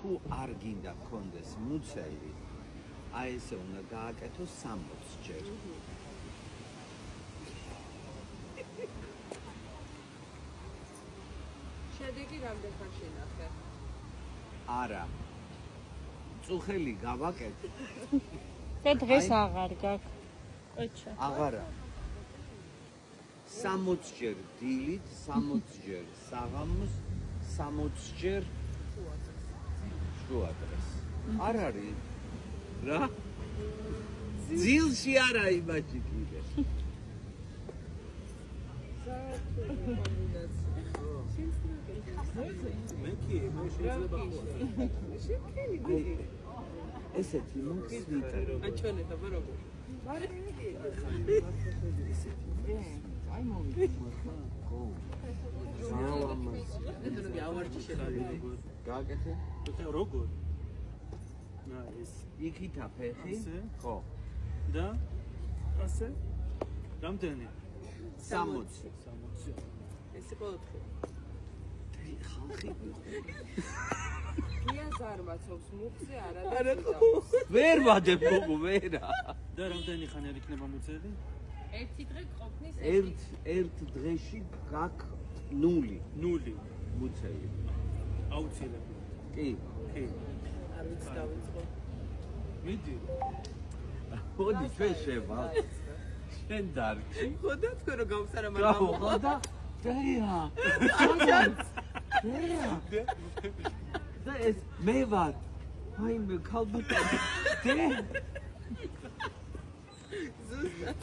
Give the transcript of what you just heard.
თუ არ გინდა გქონდეს მუცელი, აი ესე უნდა გააკეთო 60 ჯერ. შედეგი რამდენთან შენახე? არა. წუხელი გავაკეთე. და დღეს აღარ გაქვს. ოჩა. აღარა. 60 ჯერ დილით, 60 ჯერ საღამოს, 60 ჯერ შუადღეს. არ არის რა? ძილში არა იმაში კიდე. ესეთი მოხსნით. აჩვენეთ აბა როგორ. აი მოვიდა. გააკეთე? როგორ? ეს იქითა ფეხი? ხო. და ასე? რამდენი? 60. ესე ყოველდღე. ხალხი გიას არ მაცობს მუხზე არა ვერ ვადებ მოგო ვერა. და რამდენი ხანი არ იქნება მუცელი? ერთი დღე ყოფნის ერთ დღეში გაქვს 0 მუცელი. აუცილებლად. კი. არ ვიცი დავიწყო. მიდი. მოდი ჩვენ შევალ. შენ დარჩი. ხოდა თქვენ რომ გავსარა გავა ხოდა? დეა. და ეს მე ვარ. აი მე ქალბატონი. დე. ზუსტად